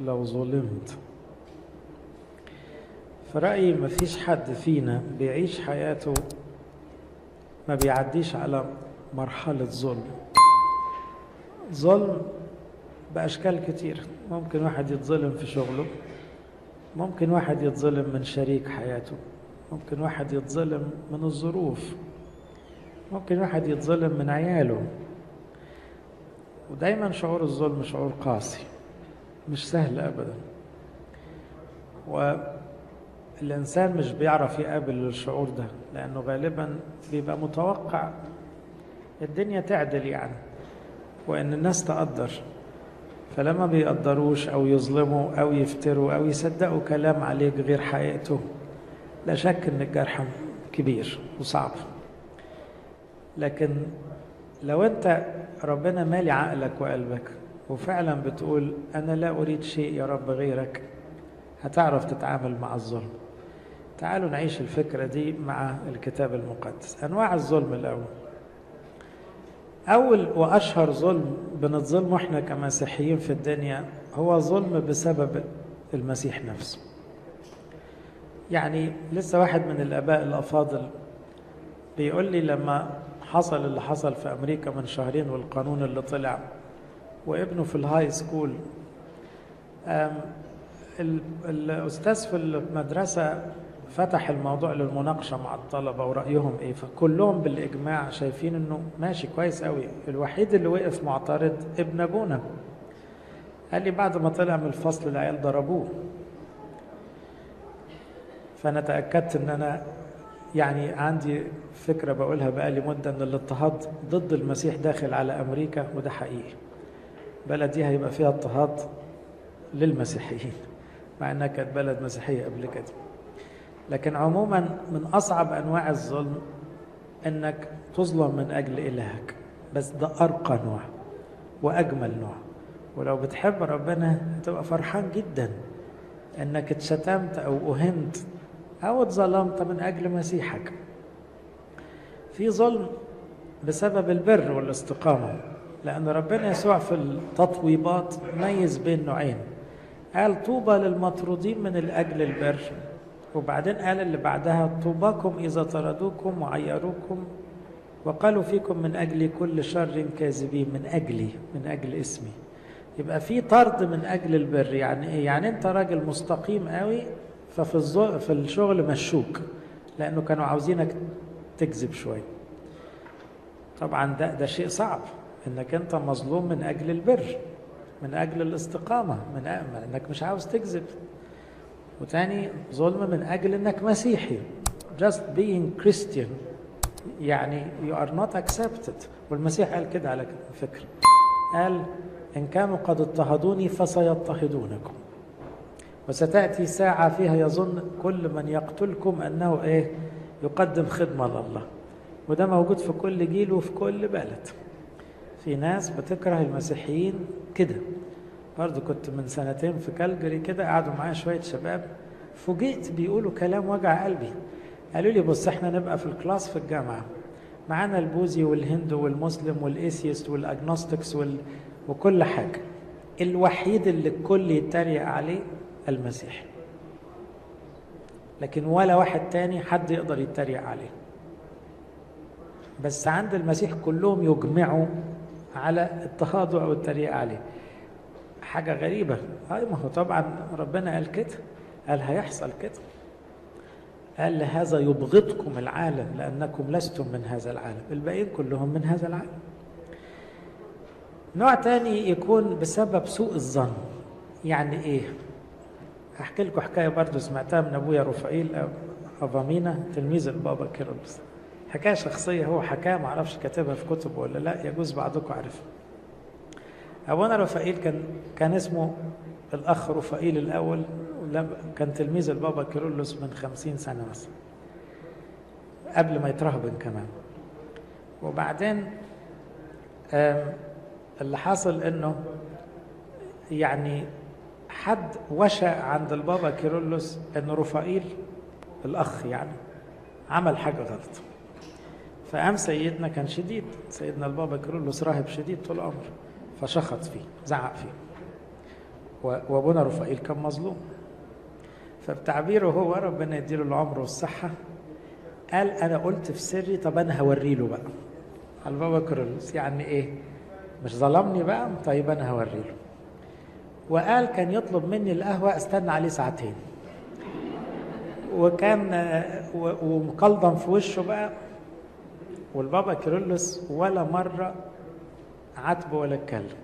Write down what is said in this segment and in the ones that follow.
لو ظلمت. في رأيي مفيش حد فينا بيعيش حياته ما بيعديش على مرحلة ظلم بأشكال كتير. ممكن واحد يتظلم في شغله، ممكن واحد يتظلم من شريك حياته، ممكن واحد يتظلم من الظروف، ممكن واحد يتظلم من عياله. ودايما شعور الظلم شعور قاسي، مش سهل أبدا، والإنسان مش بيعرف يقابل الشعور ده لأنه غالبا بيبقى متوقع الدنيا تعدل يعني، وإن الناس تقدر. فلما بيقدروش أو يظلموا أو يفتروا أو يصدقوا كلام عليك غير حقيقته، لا شك إن الجرح كبير وصعب. لكن لو أنت ربنا مالي عقلك وقلبك وفعلا بتقول أنا لا أريد شيء يا رب غيرك، هتعرف تتعامل مع الظلم. تعالوا نعيش الفكرة دي مع الكتاب المقدس. أنواع الظلم الأول، أول وأشهر ظلم بنتظلمه إحنا كمسيحيين في الدنيا هو ظلم بسبب المسيح نفسه. يعني لسه واحد من الآباء الأفاضل بيقول لي لما حصل اللي حصل في أمريكا من شهرين والقانون اللي طلع وابنه في الهاي سكول، الأستاذ في المدرسة فتح الموضوع للمناقشة مع الطلبة ورأيهم إيه، فكلهم بالإجماع شايفين إنه ماشي كويس قوي. الوحيد اللي وقف معترض ابن أبونا، قال لي بعد ما طلع من الفصل العيال ضربوه. فأنا تأكدت إن أنا يعني عندي فكرة بقولها بقالي مدة، إن الاضطهاد ضد المسيح داخل على أمريكا، وده حقيقي. بلد دي هيبقى فيها اضطهاد للمسيحيين مع إنها كانت بلد مسيحية قبل كده. لكن عموما من أصعب أنواع الظلم إنك تظلم من أجل إلهك، بس ده أرقى نوع وأجمل نوع. ولو بتحب ربنا هتبقى فرحان جدا إنك اتشتمت أو أهنت أو اتظلمت من أجل مسيحك. في ظلم بسبب البر والاستقامة، لأن ربنا يسوع في التطويبات ميز بين نوعين. قال طوبى للمطرودين من الأجل البر، وبعدين قال اللي بعدها طوباكم إذا طردوكم وعيروكم وقالوا فيكم من أجل كل شر كاذبين، من أجلي، من أجل اسمي. يبقى في طرد من أجل البر. يعني إيه؟ يعني أنت راجل مستقيم قوي، في الشغل مشوك لأنه كانوا عاوزينك تكذب شوي. طبعا ده شيء صعب، إنك أنت مظلوم من أجل البر، من أجل الاستقامة، من أنك مش عاوز تكذب. وتاني ظلم من أجل أنك مسيحي، just being Christian، يعني you are not accepted. والمسيح قال كده على فكرة، قال إن كانوا قد اضطهدوني فسيضطهدونكم، وستأتي ساعة فيها يظن كل من يقتلكم أنه يقدم خدمة لله. وده موجود في كل جيل وفي كل بلد. في ناس بتكره المسيحيين كده. برضو كنت من سنتين في كالجري كده، قعدوا معايا شوية شباب، فوجئت بيقولوا كلام وجع قلبي. قالوا لي بص احنا نبقى في الكلاس في الجامعة معانا البوذي والهندو والمسلم والايثيست والاجنوستكس وكل حاجة، الوحيد اللي الكل يتريق عليه المسيح، لكن ولا واحد تاني حد يقدر يتريق عليه. بس عند المسيح كلهم يجمعوا على اضطهاده او التريق عليه. حاجة غريبة. ما هو طبعا ربنا قال كده، قال هيحصل كده، قال لهذا يبغضكم العالم لأنكم لستم من هذا العالم، الباقيين كلهم من هذا العالم. نوع تاني يكون بسبب سوء الظن. يعني ايه؟ هحكي لكم حكاية برضو سمعتها من أبويا رفائيل أفامينا تلميذ البابا كيرلس. حكاية شخصية هو حكاية، معرفش كاتبها في كتب ولا لا، يجوز بعضكم عارفها. أبونا رفائيل كان اسمه الأخ رفائيل الأول، كان تلميذ البابا كيرلس من 50 سنة مثلا، قبل ما يترهبن كمان. وبعدين اللي حصل إنه يعني حد وشى عند البابا كيرلس إن رفائيل الأخ يعني عمل حاجة غلط. فقام سيدنا كان شديد، سيدنا البابا كيرلس راهب شديد طول عمره، فشخط فيه، زعق فيه. وابونا رفائيل كان مظلوم. فبتعبيره هو ربنا يديله العمر والصحة قال أنا قلت في سري طب أنا هوري له بقى على البابا كيرلس، يعني إيه؟ مش ظلمني بقى، طيب أنا هوري له. وقال كان يطلب مني القهوة استنى عليه ساعتين، وكان ومقلضم في وشه بقى. والبابا كيرلس ولا مرة عاتبه ولا اتكلم.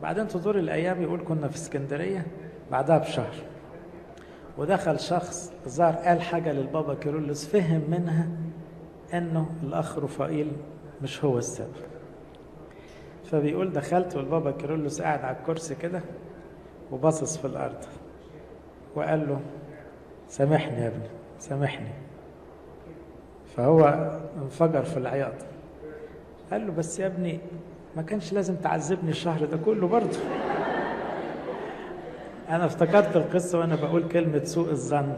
بعدين تدور الأيام يقول كنا في اسكندرية بعدها بشهر، ودخل شخص ظهر قال حاجة للبابا كيرلس فهم منها انه الاخ رفائيل مش هو السبب. فبيقول دخلت والبابا كيرلس قاعد على الكرسي كده وباصص في الارض، وقال له سامحني يا ابني سامحني. فهو انفجر في العياط، قال له بس يا ابني ما كانش لازم تعذبني الشهر ده كله برضه. أنا افتكرت القصة وأنا بقول كلمة سوء الظن.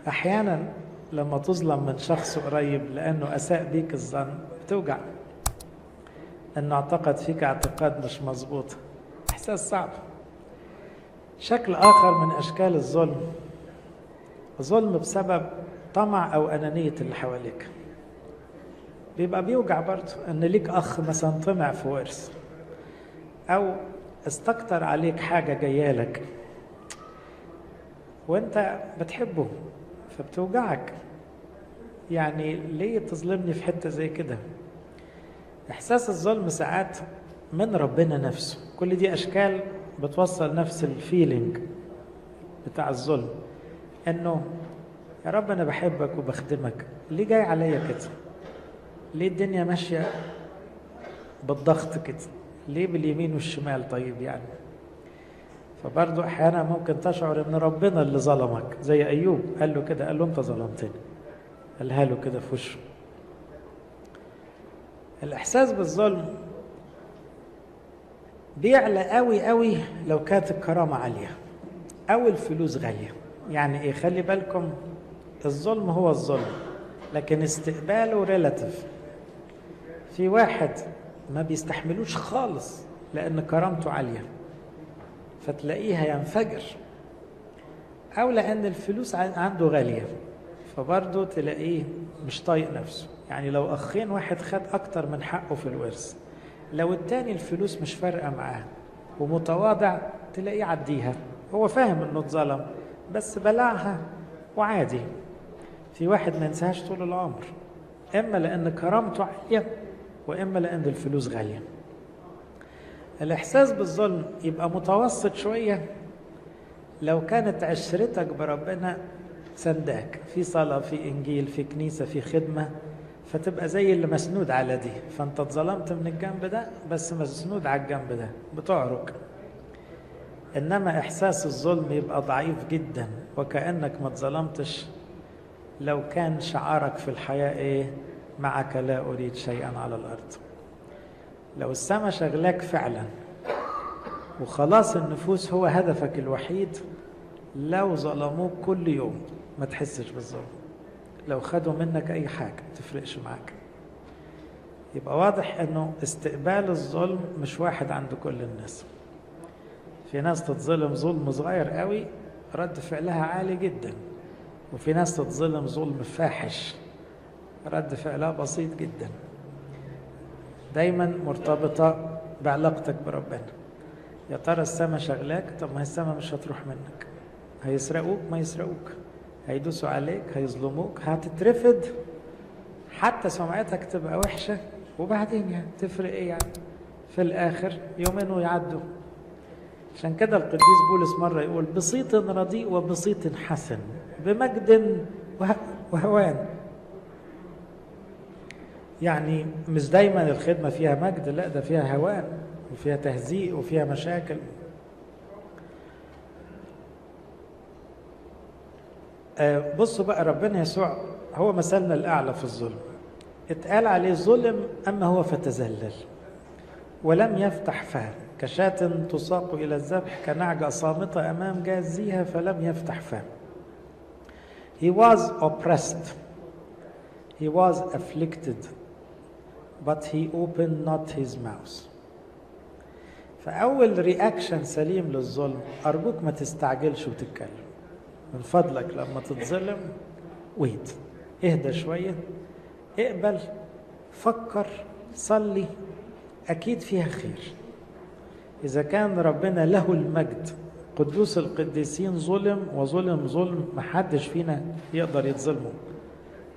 أحيانا لما تظلم من شخص قريب لأنه أساء بيك الظن بتوجع، أنه اعتقد فيك اعتقاد مش مظبوط، إحساس صعب. شكل آخر من أشكال الظلم، ظلم بسبب طمع أو أنانية اللي حواليك. بيبقى بيوجع برضه أن ليك أخ مثلا طمع في ورث، أو استكتر عليك حاجة جايالك وانت بتحبه فبتوجعك. يعني ليه تظلمني في حتة زي كده؟ احساس الظلم ساعات من ربنا نفسه. كل دي اشكال بتوصل نفس الفيلينج بتاع الظلم، انه يا رب انا بحبك وبخدمك، ليه جاي عليا كده؟ ليه الدنيا ماشية بالضغط كده؟ ليه باليمين والشمال؟ طيب يعني فبرضو احيانا ممكن تشعر ان ربنا اللي ظلمك، زي ايوب قال له كده، قال له انت ظلمتني، قالها له كده في وشه. الاحساس بالظلم بيعلى قوي قوي لو كانت الكرامه عاليه او الفلوس غاليه. يعني ايه؟ خلي بالكم، الظلم هو الظلم لكن استقباله ريلاتيف. في واحد ما بيستحملوش خالص لان كرامته عاليه فتلاقيها ينفجر، أو لأن الفلوس عنده غالية فبرضه تلاقيه مش طايق نفسه. يعني لو أخين واحد خد أكتر من حقه في الورث، لو التاني الفلوس مش فارقة معاه ومتواضع تلاقيه عديها، هو فاهم إنه اتظلم بس بلعها وعادي. في واحد ما ينساهاش طول العمر، إما لأن كرامته عالية وإما لأن الفلوس غالية. الإحساس بالظلم يبقى متوسط شوية لو كانت عشرتك بربنا سنداك في صلاة في إنجيل في كنيسة في خدمة، فتبقى زي اللي مسنود على دي، فأنت اتظلمت من الجنب ده بس مسنود على الجنب ده بتعرج. إنما إحساس الظلم يبقى ضعيف جدا وكأنك ما اتظلمتش لو كان شعارك في الحياة إيه؟ معك لا أريد شيئا على الأرض. لو السما شغلاك فعلا وخلاص النفوس هو هدفك الوحيد، لو ظلموك كل يوم ما تحسش بالظلم، لو خدوا منك أي حاجة ما تفرقش معاك. يبقى واضح أنه استقبال الظلم مش واحد عند كل الناس. في ناس تتظلم ظلم صغير قوي رد فعلها عالي جدا، وفي ناس تتظلم ظلم فاحش رد فعلها بسيط جدا. دايما مرتبطة بعلاقتك بربنا. يا ترى السما شغلاك؟ طب ما هي السما مش هتروح منك، هيسرقوك ما يسرقوك، هيدوسوا عليك هيظلموك، هتترفض حتى سمعتك تبقى وحشة، وبعدين يعني تفرق ايه يعني؟ في الاخر يومين ويعدوا. عشان كده القديس بولس مرة يقول بسيط رديء وبسيط حسن بمجد وهوان. يعني مش دايما الخدمة فيها مجد، لا ده فيها هوان وفيها تهزيء وفيها مشاكل. بصوا بقى، ربنا يسوع هو مثلنا الأعلى في الظلم. اتقال عليه ظلم أما هو فتذلل ولم يفتح فاه، كشاة تساق إلى الذبح كنعجة صامتة أمام جازيها فلم يفتح فاه. He was oppressed, he was afflicted, but he opened not his mouth. فأول رياكشن سليم للظلم، أرجوك ما تستعجلش وتتكلم من فضلك. لما تتظلم ويت، اهدى شوية، اقبل، فكر، صلي، أكيد فيها خير. إذا كان ربنا له المجد قدوس القديسين ظلم وظلم ظلم محدش فينا يقدر يتظلمه،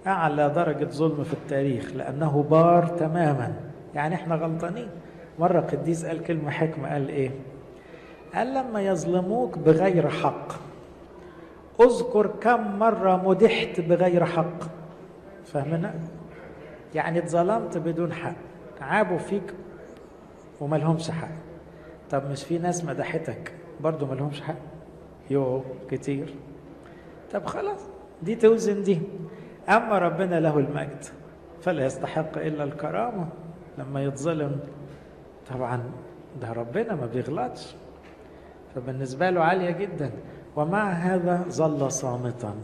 أعلى درجة ظلم في التاريخ، لأنه بار تماما. يعني احنا غلطانين. مرة قديس قال كلمة حكمة، قال ايه؟ قال لما يظلموك بغير حق اذكر كم مرة مدحت بغير حق. فاهمنا؟ يعني اتظلمت بدون حق، عابوا فيك وما لهمش حق. طب مش في ناس مدحتك برضو ما لهمش حق؟ يو كتير. طب خلاص، دي توزن دي. أما ربنا له المجد فلا يستحق إلا الكرامة. لما يتظلم طبعا ده ربنا ما بيغلطش، فبالنسبة له عالية جدا. ومع هذا ظل صامتا.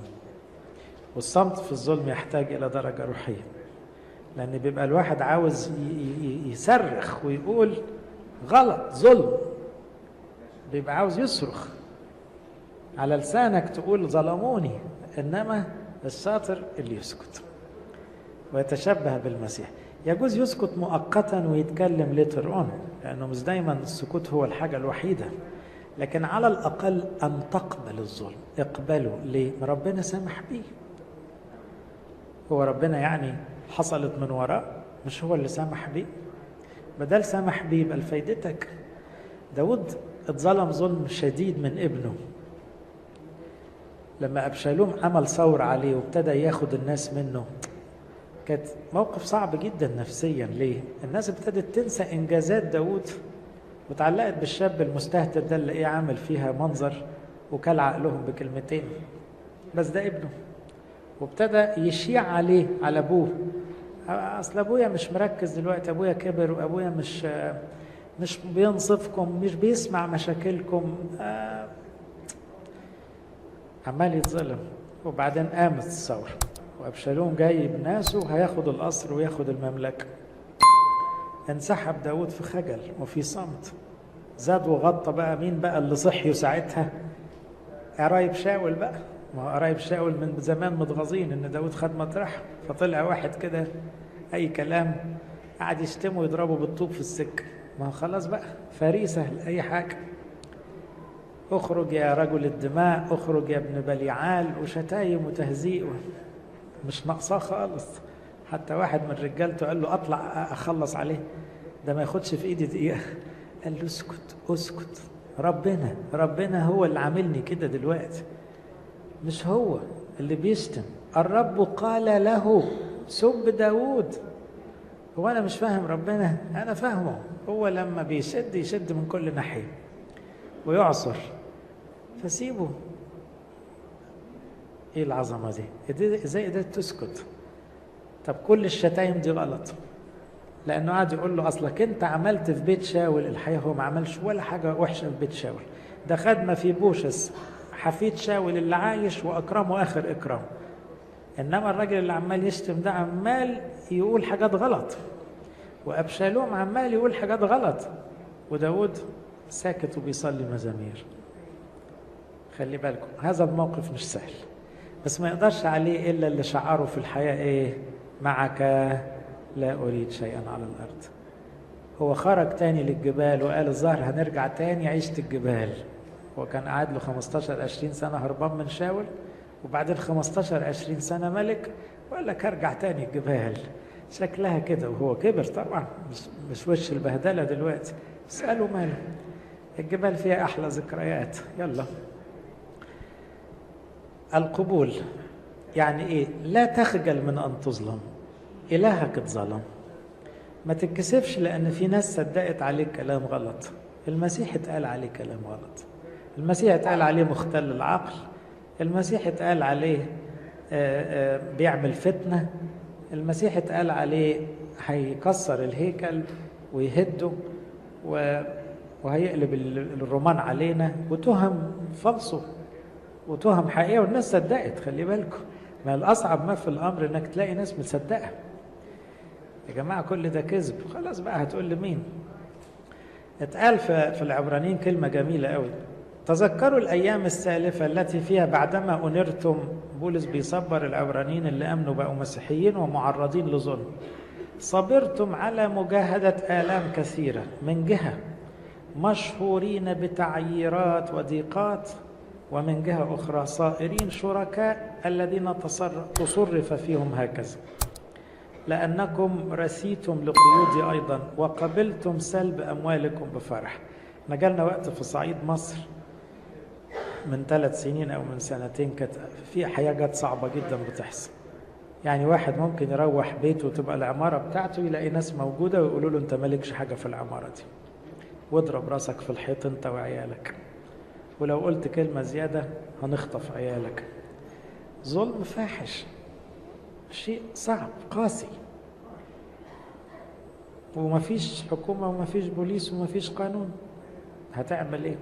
والصمت في الظلم يحتاج إلى درجة روحية، لأن بيبقى الواحد عاوز يصرخ ويقول غلط ظلم، بيبقى عاوز يصرخ على لسانك تقول ظلموني، إنما الشاطر اللي يسكت ويتشبه بالمسيح. يجوز يسكت مؤقتا ويتكلم ليتر اون، لأنه مش دايما السكوت هو الحاجة الوحيدة، لكن على الأقل أن تقبل الظلم. اقبله. ليه؟ ربنا سمح بيه. هو ربنا يعني حصلت من وراء؟ مش هو اللي سمح بيه؟ بدل سمح بيه يبقى لفايدتك. داود اتظلم ظلم شديد من ابنه لما أبشالوم عمل ثورة عليه وابتدى ياخد الناس منه. كانت موقف صعب جدا نفسيا. ليه؟ الناس ابتدت تنسى إنجازات داود وتعلقت بالشاب المستهتر ده اللي ايه عامل فيها منظر، وكل عقلهم بكلمتين. بس ده ابنه، وابتدى يشيع عليه على ابوه. اصل ابويا مش مركز دلوقتي، ابويا كبر، وابويا مش بينصفكم، مش بيسمع مشاكلكم. عمال يتظلم. وبعدين قامت الثورة وأبشالوم جاي بناسه وهياخد القصر وياخد المملكة. انسحب داود في خجل وفي صمت. زاد وغطى. بقى مين بقى اللي صحيوا ساعتها؟ قرايب شاول بقى. ما هو قرايب شاول من زمان متغاظين ان داود خد مطرح، فطلع واحد كده اي كلام قعد يشتمه ويضربه بالطوب في السكه. ما هو خلاص بقى فريسه لاي حاجه. اخرج يا رجل الدماء، اخرج يا ابن بليعال، وشتايم وتهزيء مش ناقصاه خالص. حتى واحد من رجالته قال له اطلع اخلص عليه، ده ما ياخدش في ايدي دقيقه. قال له اسكت اسكت، ربنا هو اللي عاملني كده دلوقتي، مش هو اللي بيشتم. الرب قال له سب داود. هو انا مش فاهم ربنا؟ انا فاهمه. هو لما بيشد يشد من كل ناحيه ويعصر، فسيبه. ايه العظمه دي؟ ازاي ده تسكت؟ طب كل الشتايم دي غلط، لانه قاعد يقول له اصلك انت عملت في بيت شاول. الحقيقه هو ما عملش ولا حاجه وحشه في بيت شاول، ده خد ما في بوشس حفيد شاول اللي عايش واكرمه اخر اكرام. انما الراجل اللي عمال يشتم ده عمال يقول حاجات غلط، وابشالوم عمال يقول حاجات غلط، وداود ساكت وبيصلي مزامير. خلي بالكم هذا الموقف مش سهل، بس ما يقدرش عليه الا اللي شعره في الحياه ايه؟ معك لا أريد شيئا على الأرض. هو خرج تاني للجبال وقال الظاهر هنرجع تاني عيشة الجبال. هو كان قاعد له 15-20 سنة هربان من شاول، وبعدين 15-20 سنة ملك، وقال لك هرجع تاني الجبال. شكلها كده، وهو كبر طبعا، مش وش البهدلة دلوقتي. اسألوا ماله، الجبال فيها أحلى ذكريات. يلا. القبول يعني إيه؟ لا تخجل من أن تظلم. إلهك اتظلم، ما تتكسفش، لأن في ناس صدقت عليك كلام غلط. المسيح اتقال عليه كلام غلط، المسيح اتقال عليه مختل العقل، المسيح اتقال عليه بيعمل فتنة، المسيح اتقال عليه هيكسر الهيكل ويهده وهيقلب الرومان علينا، وتهم فلسه وتهم حقيقية، والناس صدقت. خلي بالكم، ما الأصعب ما في الأمر إنك تلاقي ناس متصدقة. يا جماعة كل ده كذب. خلاص بقى، هتقول لمين؟ اتقال في العبرانيين كلمة جميلة قوي: تذكروا الأيام السالفة التي فيها بعدما أنرتم. بولس بيصبر العبرانيين اللي أمنوا بقوا مسيحيين ومعرضين لظلم: صبرتم على مجاهدة آلام كثيرة من جهة، مشهورين بتعييرات وضيقات، ومن جهة أخرى صائرين شركاء الذين تصرف فيهم هكذا، لأنكم رثيتم لقيودي أيضا وقبلتم سلب أموالكم بفرح. نجالنا وقت في صعيد مصر من 3 سنين أو من 2 كانت في حاجات صعبة جدا بتحصل. يعني واحد ممكن يروح بيته وتبقى العمارة بتاعته يلاقي ناس موجودة ويقولوا له أنت مالكش حاجة في العمارة دي، واضرب راسك في الحيط أنت وعيالك، ولو قلت كلمة زيادة هنخطف عيالك. ظلم فاحش، شيء صعب قاسي، ومفيش حكومة ومفيش بوليس ومفيش قانون، هتعمل ايه؟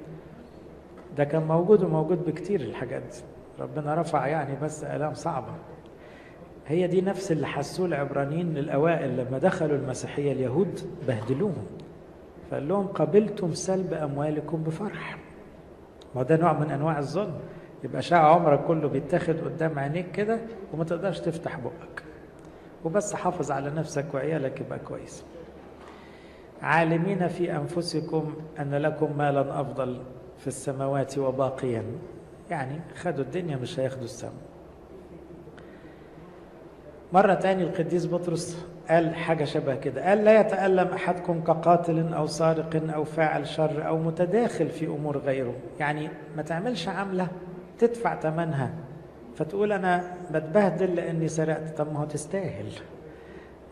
ده كان موجود وموجود بكتير الحاجات دي، ربنا رفع يعني بس آلام صعبة. هي دي نفس اللي حسوه العبرانيين الأوائل لما دخلوا المسيحية، اليهود بهدلوهم، فقال لهم قبلتم سلب أموالكم بفرح. ما ده نوع من أنواع الظلم، يبقى شاع عمرك كله بيتاخد قدام عينيك كده وما تقدرش تفتح بقك، وبس حافظ على نفسك وعيالك يبقى كويس. عالمين في أنفسكم أن لكم مالا أفضل في السماوات وباقيا، يعني خدوا الدنيا مش هياخدوا السماء. مرة تاني القديس بطرس قال حاجة شبه كده، قال: لا يتألم أحدكم كقاتل أو سارق أو فاعل شر أو متداخل في أمور غيره. يعني ما تعملش عملة تدفع ثمنها فتقول أنا بتبهدل لأني سرقت، طب ما هو تستاهل،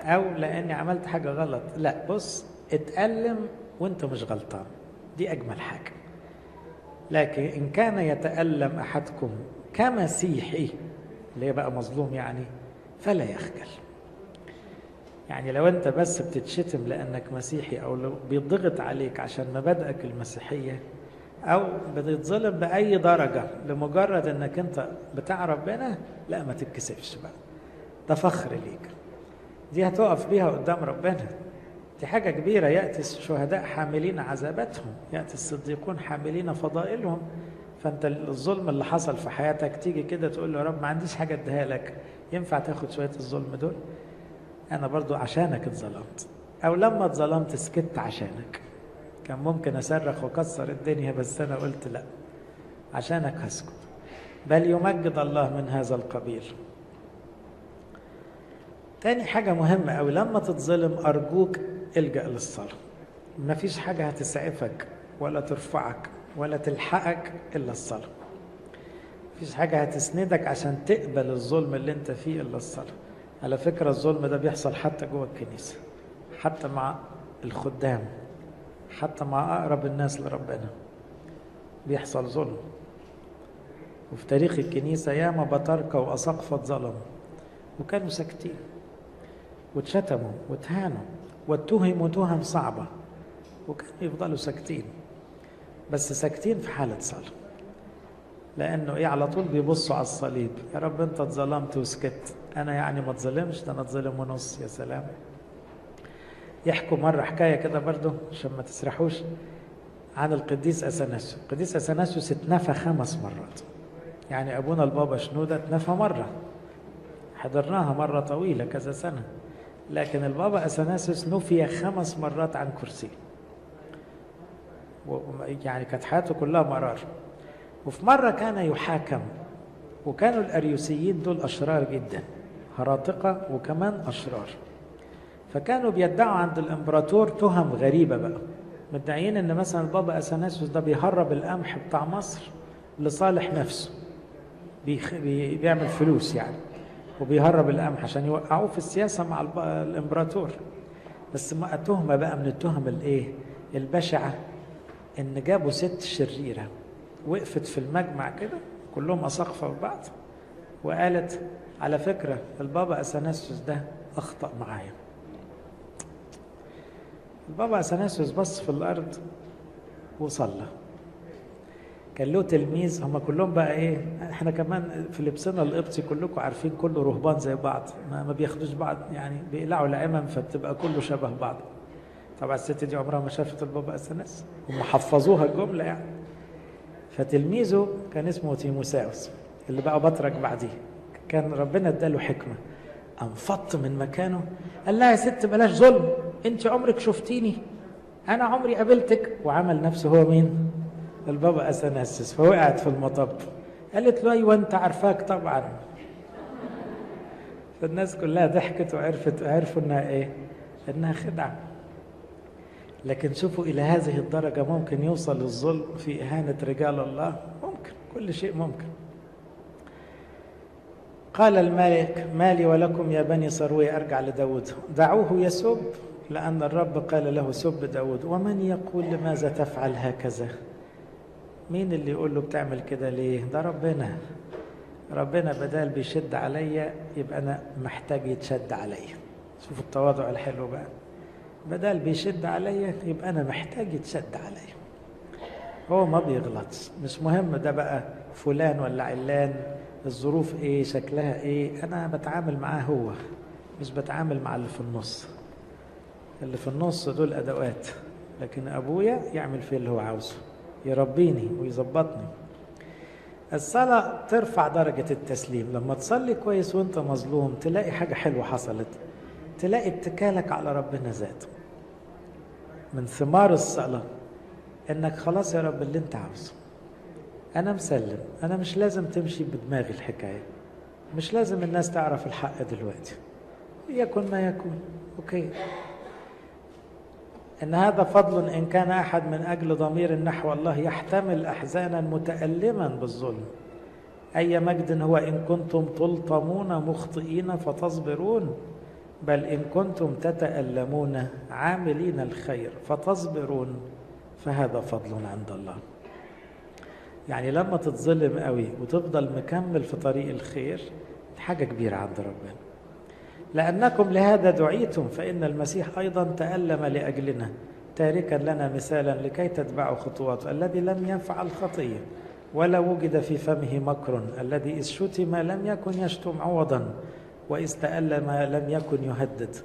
أو لأني عملت حاجة غلط. لا، بص، اتألم وانت مش غلطان، دي أجمل حاجة. لكن إن كان يتألم أحدكم كمسيحي، اللي هي بقى مظلوم يعني، فلا يخجل. يعني لو انت بس بتتشتم لأنك مسيحي، أو لو بيضغط عليك عشان مبادئك المسيحية، أو بتتظلم بأي درجة لمجرد أنك انت بتاع ربنا، لا ما تتكسفش بقى، ده فخر ليك، دي هتقف بيها قدام ربنا، دي حاجة كبيرة. يأتي الشهداء حاملين عذاباتهم، يأتي الصديقون حاملين فضائلهم. فأنت الظلم اللي حصل في حياتك تيجي كده تقول له يا رب ما عنديش حاجة اديها لك، ينفع تاخد شوية الظلم دول؟ أنا برضو عشانك اتظلمت، أو لما اتظلمت سكت عشانك، كان ممكن أصرخ وكسر الدنيا بس أنا قلت لا، عشانك هسكت. بل يمجد الله من هذا القبيل. تاني حاجة مهمة أوي، لما تتظلم أرجوك الجأ للصلاة. مفيش حاجة هتسعفك ولا ترفعك ولا تلحقك إلا الصلاة. مفيش حاجة هتسندك عشان تقبل الظلم اللي انت فيه إلا الصلاة. على فكرة الظلم ده بيحصل حتى جوه الكنيسة، حتى مع الخدام، حتى مع أقرب الناس لربنا بيحصل ظلم. وفي تاريخ الكنيسة ياما بطاركة وأساقفة اتظلموا وكانوا ساكتين، واتشتموا واتهانوا واتهموا تهم صعبة، وكانوا يفضلوا ساكتين، بس ساكتين في حالة صلاة. لأنه إيه؟ على طول بيبصوا على الصليب، يا رب أنت اتظلمت وسكت، أنا يعني ما اتظلمش، ده أنا اتظلم ونص. يا سلام. يحكوا مرة حكاية كده برضو عشان ما تسرحوش عن القديس أثناسيوس. القديس أثناسيوس اتنفى 5 مرات، يعني أبونا البابا شنودة اتنفى مرة، حضرناها مرة طويلة كذا سنة، لكن البابا أثناسيوس نفي 5 مرات عن كرسي، يعني كانت حياته كلها مرار. وفي مرة كان يحاكم، وكانوا الأريوسيين دول أشرار جدا، هراطقة وكمان أشرار، فكانوا بيدعوا عند الإمبراطور تهم غريبة بقى، مدعيين إن مثلا البابا أثناسيوس ده بيهرب القمح بتاع مصر لصالح نفسه، بيعمل فلوس يعني، وبيهرب القمح عشان يوقعوه في السياسة مع الإمبراطور. بس ما تهمة بقى من التهم الإيه البشعة، إن جابوا ست شريرة وقفت في المجمع كده كلهم أساقفة في بعض، وقالت على فكرة البابا أثناسيوس ده أخطأ معايا. البابا أثناسيوس بص في الأرض وصلى. كان له تلميذ، هم كلهم بقى ايه، احنا كمان في لبسنا القبطي كلكم عارفين كله رهبان زي بعض، ما بياخدوش بعض، يعني بيقلعوا العمم فبتبقى كله شبه بعض. طبعا الست دي عمرها ما شافت البابا أثناسيوس، هم حفظوها الجملة يعني. فتلميذه كان اسمه تيموساوس اللي بقى بطرك بعديه، كان ربنا اداله حكمة، انفض من مكانه قال لها يا ست بلاش ظلم، انت عمرك شفتيني، انا عمري قابلتك، وعمل نفسه هو مين؟ البابا أثناسيوس. فوقعت في المطب، قالت له ايوه انت عارفاك طبعا. فالناس كلها ضحكت وعرفوا انها ايه؟ انها خدعة. لكن شوفوا الى هذه الدرجة ممكن يوصل الظلم في اهانة رجال الله، ممكن، كل شيء ممكن. قال الملك مالي ولكم يا بني صروي، ارجع لداود، دعوه يسب لأن الرب قال له سب داود. ومن يقول لماذا تفعل هكذا؟ مين اللي يقول له بتعمل كده ليه؟ ده ربنا. ربنا بدال بيشد عليا يبقى أنا محتاج يتشد عليا. شوفوا التواضع الحلو بقى، بدال بيشد عليا يبقى أنا محتاج يتشد عليا. هو ما بيغلطش، مش مهم ده بقى فلان ولا علان، الظروف ايه، شكلها ايه، أنا بتعامل معاه هو، مش بتعامل مع اللي في النص. اللي في النص دول أدوات، لكن أبويا يعمل فيه اللي هو عاوزه، يربيني ويظبطني. الصلاة ترفع درجة التسليم. لما تصلي كويس وانت مظلوم تلاقي حاجة حلوة حصلت، تلاقي اتكالك على ربنا زاد. من ثمار الصلاة انك خلاص يا رب اللي انت عاوزه، انا مسلم، انا مش لازم تمشي بدماغي الحكاية، مش لازم الناس تعرف الحق دلوقتي، يكن ما يكون، اوكي. إن هذا فضل إن كان أحد من أجل ضمير نحو الله يحتمل أحزانا متألما بالظلم. أي مجد هو إن كنتم تلطمون مخطئين فتصبرون، بل إن كنتم تتألمون عاملين الخير فتصبرون، فهذا فضل عند الله. يعني لما تتظلم قوي وتفضل مكمل في طريق الخير، حاجة كبيرة عند ربنا. لأنكم لهذا دعيتم، فإن المسيح أيضا تألم لأجلنا تاركا لنا مثالا لكي تتبعوا خطواته، الذي لم يفعل خطية ولا وجد في فمه مكر، الذي إذ شتم لم يكن يشتم عوضا، وإذ تألم لم يكن يهدد،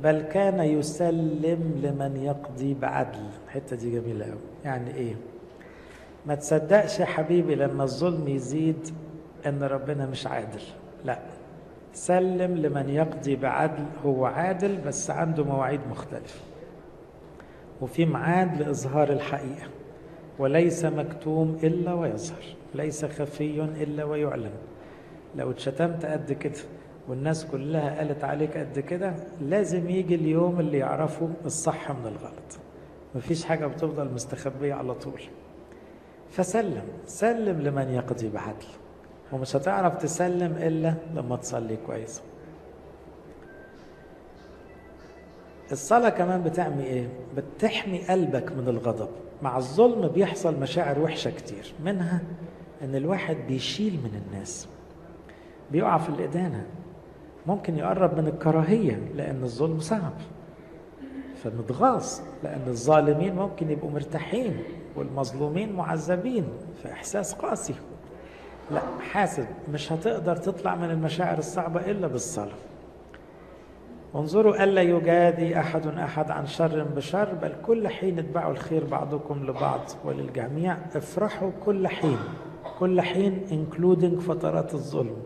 بل كان يسلم لمن يقضي بعدل. الحتة دي جميلة قوي. يعني إيه؟ ما تصدقش يا حبيبي لما الظلم يزيد أن ربنا مش عادل، لا، سلم لمن يقضي بعدل. هو عادل بس عنده مواعيد مختلفة، وفي ميعاد لإظهار الحقيقة، وليس مكتوم إلا ويظهر، ليس خفي إلا ويعلن. لو اتشتمت قد كده والناس كلها قالت عليك قد كده، لازم يجي اليوم اللي يعرفوا الصح من الغلط. مفيش حاجة بتفضل مستخبية على طول. فسلم، سلم لمن يقضي بعدل، ومش هتعرف تسلم إلا لما تصلي كويس. الصلاة كمان بتعمل إيه؟ بتحمي قلبك من الغضب. مع الظلم بيحصل مشاعر وحشة كتير، منها إن الواحد بيشيل من الناس، بيقع في الإدانة، ممكن يقرب من الكراهية لأن الظلم صعب، فمتغاظ لأن الظالمين ممكن يبقوا مرتاحين والمظلومين معذبين، فإحساس قاسي. لا، حاسب، مش هتقدر تطلع من المشاعر الصعبة إلا بالصلاة. انظروا ألا يجادي أحد عن شر بشر، بل كل حين اتبعوا الخير بعضكم لبعض وللجميع. افرحوا كل حين، كل حين including فترات الظلم.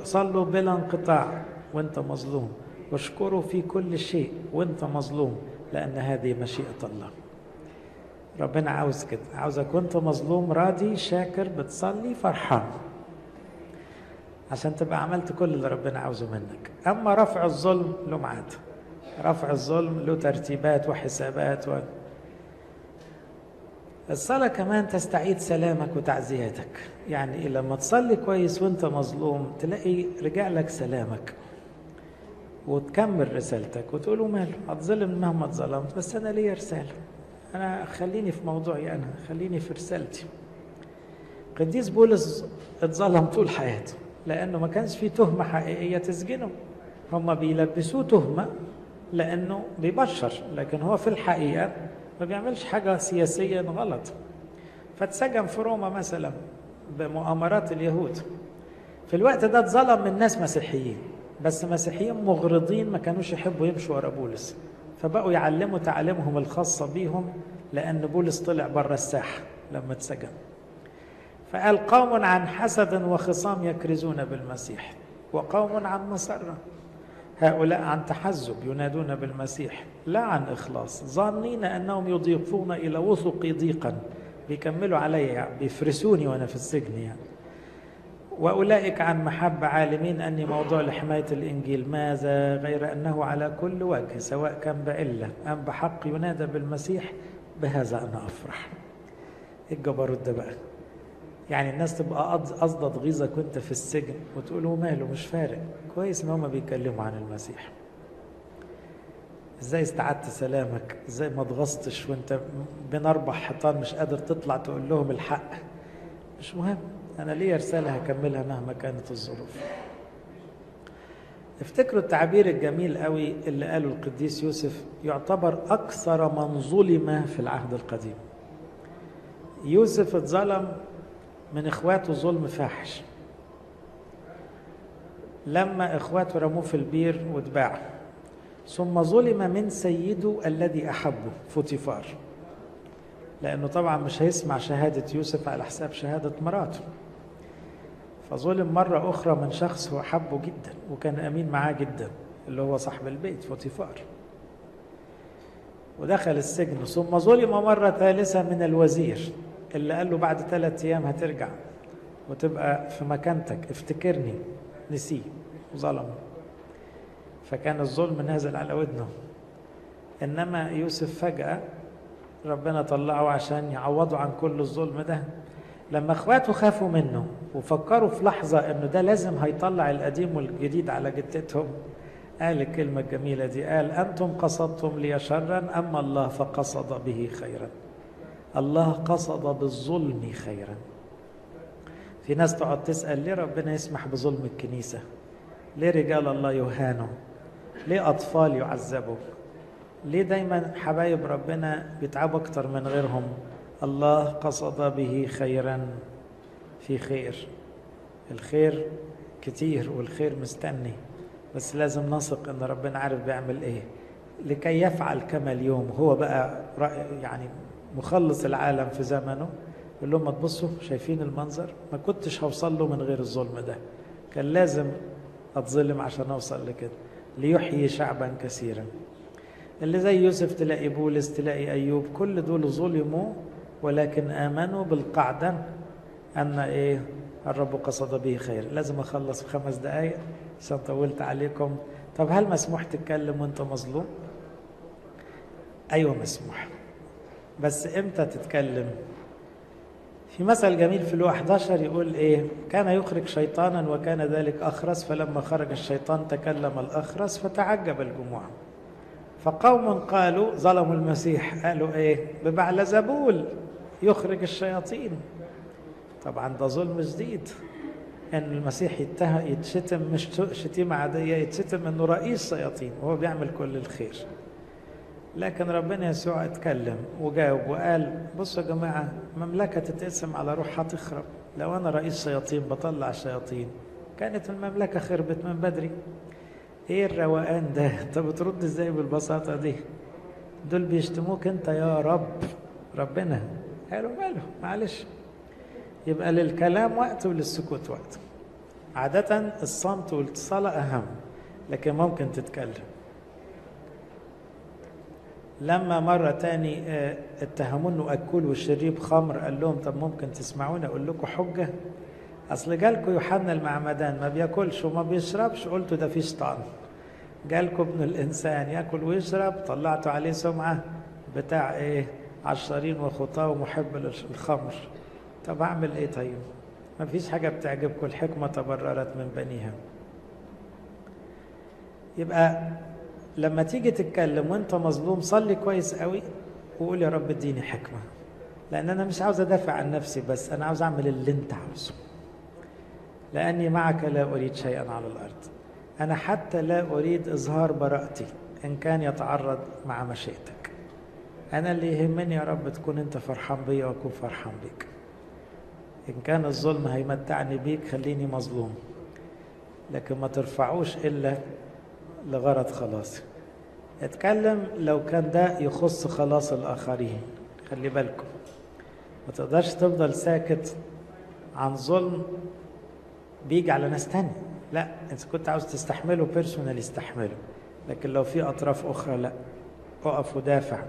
صلوا بلا انقطاع وانت مظلوم، واشكروا في كل شيء وانت مظلوم، لأن هذه مشيئة الله. ربنا عاوز كده، عاوزك وانت مظلوم راضي شاكر بتصلي فرحان، عشان تبقى عملت كل اللي ربنا عاوزه منك. أما رفع الظلم له ميعاد، رفع الظلم له ترتيبات وحسابات الصلاة كمان تستعيد سلامك وتعزيتك. يعني لما تصلي كويس وانت مظلوم تلاقي رجع لك سلامك، وتكمل رسالتك وتقولوا ماله، هتظلم مهما اتظلمت، بس أنا ليا رسالة، أنا خليني في موضوعي، أنا خليني في رسالتي. قديس بولس اتظلم طول حياته لأنه ما كانش فيه تهمة حقيقية تسجنه، هم بيلبسوه تهمة لأنه بيبشر، لكن هو في الحقيقة ما بيعملش حاجة سياسيا غلط. فاتسجن في روما مثلا بمؤامرات اليهود. في الوقت ده اتظلم من ناس مسيحيين، بس مسيحيين مغرضين ما كانوش يحبوا يمشوا ورا بولس، فبقوا يعلموا تعاليمهم الخاصة بيهم، لأن بولس طلع بره الساحة لما اتسجن. فقال قوم عن حسد وخصام يكرزون بالمسيح، وقوم عن مسرة، هؤلاء عن تحزب ينادون بالمسيح لا عن إخلاص، ظانين أنهم يضيفون إلى وثقي ضيقا، بيكملوا علي يعني، بيفرسوني وأنا في السجن يعني. وأولئك عن محبة عالمين أني موضوع لحماية الإنجيل، ماذا غير أنه على كل وجه سواء كان بعلة أم بحق ينادى بالمسيح، بهذا أنا أفرح. الجبروت ده بقى، يعني الناس تبقى قصدة تغيظك وانت في السجن وتقولوا ماله مش فارق، كويس ان هم بيتكلموا عن المسيح. ازاي استعدت سلامك، ازاي ما اتغصتش وانت بين 4 حيطان مش قادر تطلع تقول لهم الحق، مش مهم، انا ليا رسالة هكملها مهما كانت الظروف. افتكروا التعبير الجميل قوي اللي قاله القديس يوسف، يعتبر اكثر من ظلم في العهد القديم. يوسف اتظلم من اخواته ظلم فاحش، لما اخواته رموه في البير واتباع، ثم ظلم من سيده الذي احبه فوتيفار، لانه طبعا مش هيسمع شهادة يوسف على حساب شهادة مراته، فظلم مرة اخرى من شخص هو حبه جدا وكان امين معاه جدا، اللي هو صاحب البيت فوتيفار، ودخل السجن. ثم ظلم مرة ثالثة من الوزير اللي قال له بعد 3 أيام هترجع وتبقى في مكانتك، افتكرني، نسيه وظلم، فكان الظلم نازل على ودنه. إنما يوسف فجأة ربنا طلعه عشان يعوضه عن كل الظلم ده. لما اخواته خافوا منه وفكروا في لحظة انه ده لازم هيطلع القديم والجديد على جدتهم، قال الكلمة الجميلة دي، قال أنتم قصدتم لي شرا أما الله فقصد به خيرا. الله قصد بالظلم خيرا. في ناس تقعد تسأل ليه ربنا يسمح بظلم الكنيسة؟ ليه رجال الله يهانوا؟ ليه أطفال يعذبوا؟ ليه دايما حبايب ربنا بيتعبوا أكتر من غيرهم؟ الله قصد به خيرا، في خير، الخير كتير والخير مستني، بس لازم نثق ان ربنا عارف بيعمل ايه لكي يفعل كما اليوم. هو بقى يعني مخلص العالم في زمنه، يقول لهم ما تبصوا شايفين المنظر، ما كنتش هوصل له من غير الظلم ده، كان لازم اتظلم عشان اوصل لكده، ليحيي شعبا كثيرا. اللي زي يوسف تلاقي بولس تلاقي ايوب، كل دول ظلموا ولكن امنوا بالقاعده ان ايه؟ الرب قصد به خير. لازم اخلص في 5 دقايق عشان طولت عليكم. طب هل مسموح تتكلم وانت مظلوم؟ ايوه مسموح، بس امتى تتكلم؟ في مثل جميل في لوقا 11 يقول ايه؟ كان يخرج شيطانا وكان ذلك اخرس، فلما خرج الشيطان تكلم الاخرس فتعجب الجموع. فقوم قالوا ظلموا المسيح، قالوا ايه؟ ببعلزبول يخرج الشياطين. طبعا ده ظلم جديد، ان المسيح يتشتم مش شتيمة عادية، يتشتم انه رئيس شياطين وهو بيعمل كل الخير. لكن ربنا يسوع اتكلم وجاوب وقال بصوا يا جماعة، مملكة تتقسم على روح هتخرب. لو انا رئيس شياطين بطلع الشياطين كانت المملكة خربت من بدري. ايه الروقان ده؟ انت بترد ازاي بالبساطة دي؟ دول بيشتموك انت يا رب، ربنا قالوا ماله، معلش. يبقى للكلام وقت وللسكوت وقت. عادة الصمت والصلاة أهم، لكن ممكن تتكلم. لما مرة تاني اتهموا انه أكل وشريب خمر، قال لهم طب ممكن تسمعوني أقول لكم حجة؟ أصل جالكم يوحنا المعمدان ما بياكلش وما بيشربش، قلتوا ده فيه شيطان. جالكم ابن الإنسان ياكل ويشرب، طلعتوا عليه سمعة بتاع إيه؟ عشارين وخطاه ومحب للخمر. طب أعمل إيه طيب؟ ما فيش حاجة بتعجبكم، الحكمة تبررت من بنيها. يبقى لما تيجي تتكلم وانت مظلوم صلي كويس قوي وقول يا رب اديني حكمة، لأن أنا مش عاوز أدافع عن نفسي بس، أنا عاوز أعمل اللي أنت عاوزه، لأني معك لا أريد شيئا على الأرض. أنا حتى لا أريد إظهار براءتي إن كان يتعرض مع مشيئتك. أنا اللي يهمني يا رب تكون أنت فرحان بي وأكون فرحان بيك. إن كان الظلم هيمتعني بيك خليني مظلوم، لكن ما ترفعوش إلا لغرض خلاص. اتكلم لو كان ده يخص خلاص الآخرين. خلي بالكم، ما تقدرش تفضل ساكت عن ظلم بيجي على ناس تانية. لا، انت كنت عاوز تستحمله بيرسونال استحمله، لكن لو في أطراف أخرى لا، اقف ودافع.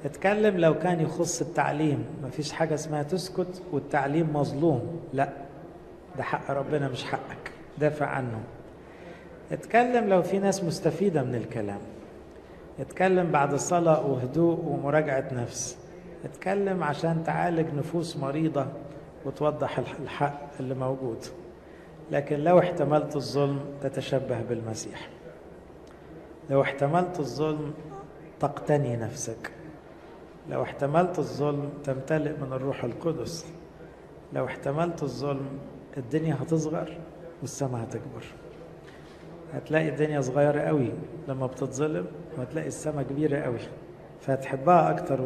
اتكلم لو كان يخص التعليم، مفيش حاجة اسمها تسكت والتعليم مظلوم، لا، ده حق ربنا مش حقك، دافع عنه. اتكلم لو في ناس مستفيدة من الكلام. اتكلم بعد صلاة وهدوء ومراجعة نفس. اتكلم عشان تعالج نفوس مريضة وتوضح الحق اللي موجود. لكن لو احتملت الظلم تتشبه بالمسيح. لو احتملت الظلم تقتني نفسك. لو احتملت الظلم تمتلئ من الروح القدس. لو احتملت الظلم الدنيا هتصغر والسماء هتكبر. هتلاقي الدنيا صغيرة قوي لما بتتظلم، وهتلاقي السماء كبيرة قوي، فهتحبها أكتر